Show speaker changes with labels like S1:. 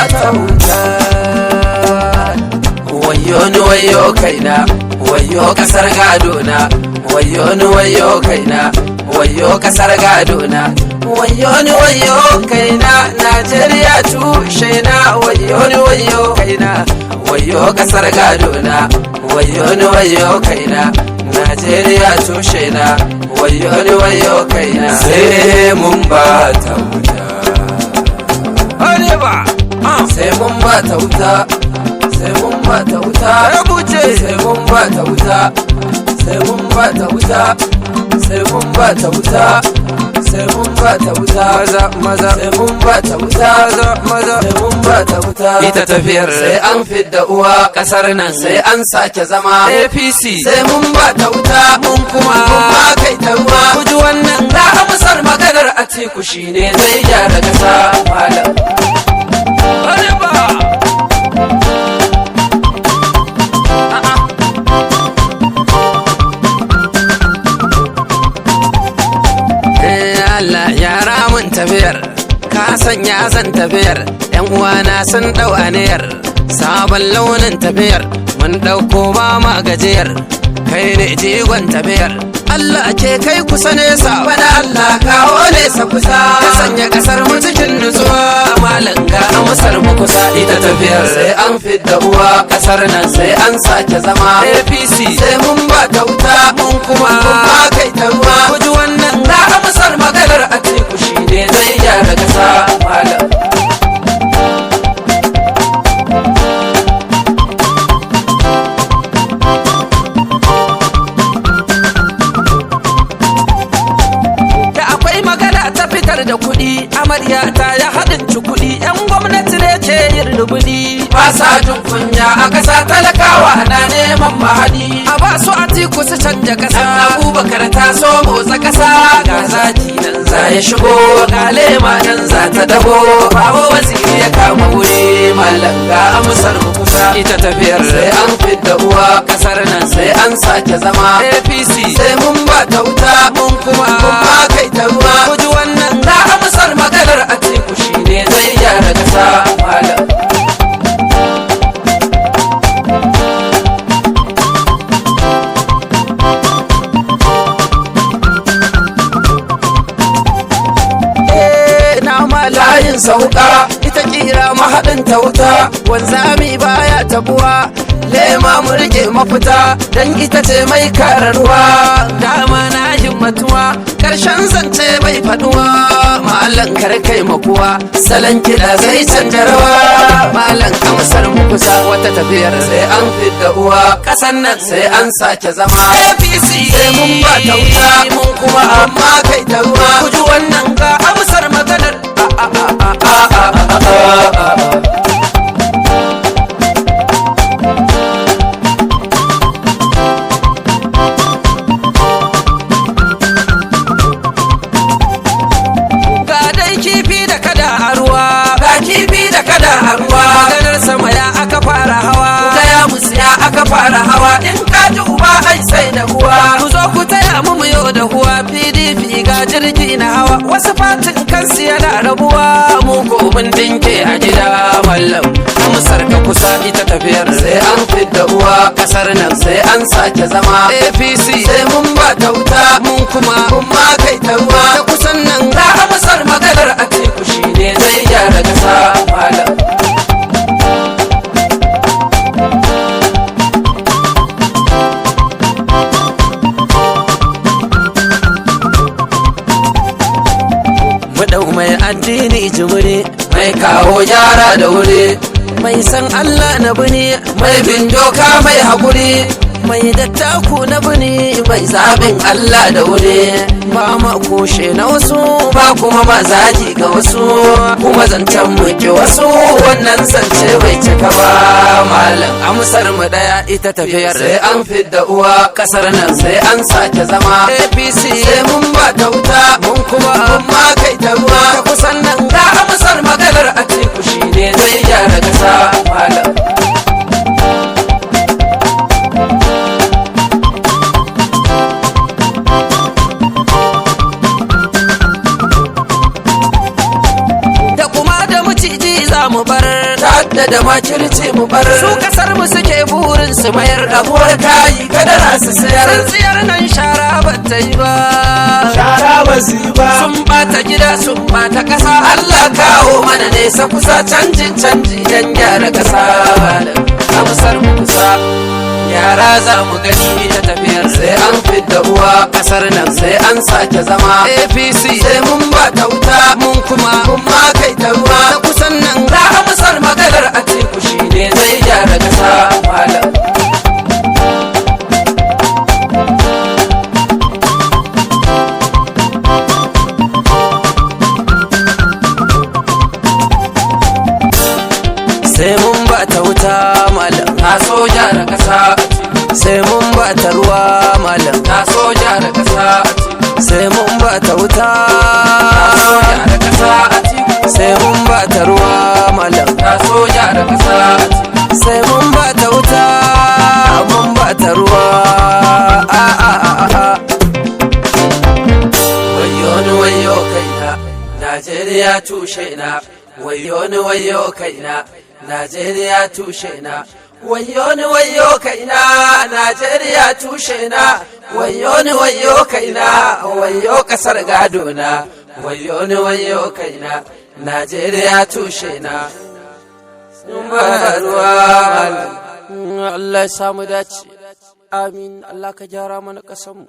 S1: ta wuta. Wayo ni wayo kaina, wayo kasar gadona, wayo ni wayo kaina, wayo kasar gadona, wayo ni wayo kaina, Najeriya tushe na, wayo ni wayo kaina, wayo kasar gadona, wayo ni wayo kaina, Najeriya tushe na, wayo ni wayo kaina. Sai mun ba ta wuta, sai mun ba ta wuta, sai mun ba ta wuta, sai mun ba ta wuta, sai mun ba ta wuta, sai mun ba ta wuta, sai mun ba ta wuta, maza sai mun ba ta wuta, maza sai mun ba ta wuta. Ita tafiyar sai an fidda uwa kasar nan, sai an sake zama APC, sai mun ba ta wuta, mun kuma kai ta ruwa. Kuji wannan da amsar maganar Atiku shine zai gyara kasa malam. Tafiyar ka sanya zan tafiyar, yan uwana sun dau aniyar, sabon launin tafiyar mun dauko ba ma gajiyar, kai ne jigon tafiyar, Allah ke kai kusa nesa, bana Allah kawo nesa kusa, ka sanya kasar mu cikin nutsuwa, malam ga amsar mu kusa. Ita tafiyar sai an fidda uwa kasar nan, sai an sake zama APC, sai mun ba ta wuta, mun kuma kai ta ruwa. Kuji wannan ga amsar maganar Atiku shine zai gyara kasa malam. Da kuɗi amarya ta ya haɗin kuɗi, yan gwamnati ne ke yin rubuni, ba sa jin kunya a ƙasa, talakawa na neman mahadi, a ba su Atiku su canja ƙasa. Abubakar ta so motsa ƙasa, ga zaki nan za ya shigo, ga lema nan za ta dago, babu waziri ya kama wuri, malam ga amsar mu kusa. Ita tafiyar sai an fidda uwa ƙasar nan, sai an sake zama APC, sai mun ba ta wuta, mun kuma kai ta ruwa. Kuji wannan na amsar maganar Atiku shine zai gyara kasa malam. Layin sauka ita kira mahaɗin ta wuta, wanzami baya tabuwa, lema mu rike mafita, dan ita ce mai kararwa, dama na himmatuwa, karshen zance bai faduwa, malam karkai makuwa, salon kiɗa zai canja rawa, malam amsar mu kusa. Wata tafiyar sai an fidda uwa ƙasan nan, sai an sake zama APC, sai mun ba ta wuta, mun kuma kai ta ruwa. Kuji wannan ga amsar maganar ga dai kifi da kada a ruwa, ga kifi da kada a ruwa, maganar sama ya aka fara hawa, gaya musu ya aka fara hawa, in ka ji uba ai sai da uwa, ku zo ku taya mu yau da huwa. PDP ga jirgi na hawa, wasu fatin kansu yana rabuwa, mu ko mun dinke a gida mallam. Amsar ka kusa ita tafiyar sai an fidda uwa kasar nan, sai an sake zama APC, sai mun ba ta wuta, mun kuma kai ta ruwa. Ta kusan nan ga amsar maganar Atiku shine zai gyara kasa malam. Mai addini jimiri, mai kawo gyara da wuri, mai san Allah na bini, mai bin doka mai haƙuri, mai dattaku na bini, mai zaɓin Allah da wuri, ba ma kushe na wasu, ba kuma mazaji ga wasu, kuma zancen muke wasu, wannan zance bai cika ba malam. Amsar mu daya ita tafiyar sai an fidda uwa kasar nan, sai an sake zama APC, sai mun ba ta wuta, mun kuma kai ta ruwa. Ta kusan nan ga amsar maganar Atiku shine zai gyara kasa malam. Da kuma da maciji za mu bar wanda da makirci mu bar su kasar mu suke burin su mayar abuwar kayi kadara su sayar tsiyar nan shara ba ta yi ba
S2: shara ba su yi ba
S1: sun bata gida sun bata kasa Allah kawo mana nesa kusa canji dan gyara kasa amsar mu kusa yara za mu gani ta tafiyar sai an fidda uwa kasar nan sai an sake zama APC sai mun ba ta wuta mun kuma mun ma kai ta ruwa na kusan nan za a musar maganar Atiku shine zai gyara kasa malam sai mun ba ta wuta malam na so gyara kasa sai mun ba ta ruwa malam na so gyara kasa sai mun ba ta wuta na so gyara kasa sai mun ba ta ruwa malam na so gyara kasa sai mun ba ta wuta mun ba ta ruwa wayo ni wayo kaina Najeriya tushe na wayo ni wayo kaina Najeriya tushe na wayo ni wayo kaina Najeriya tushe na wayo ni wayo kaina wayo kasar gado na wayo ni wayo kaina Najeriya tushe na sun ba ruwa Allah ya samu dace amin Allah ka gyara mana kasanmu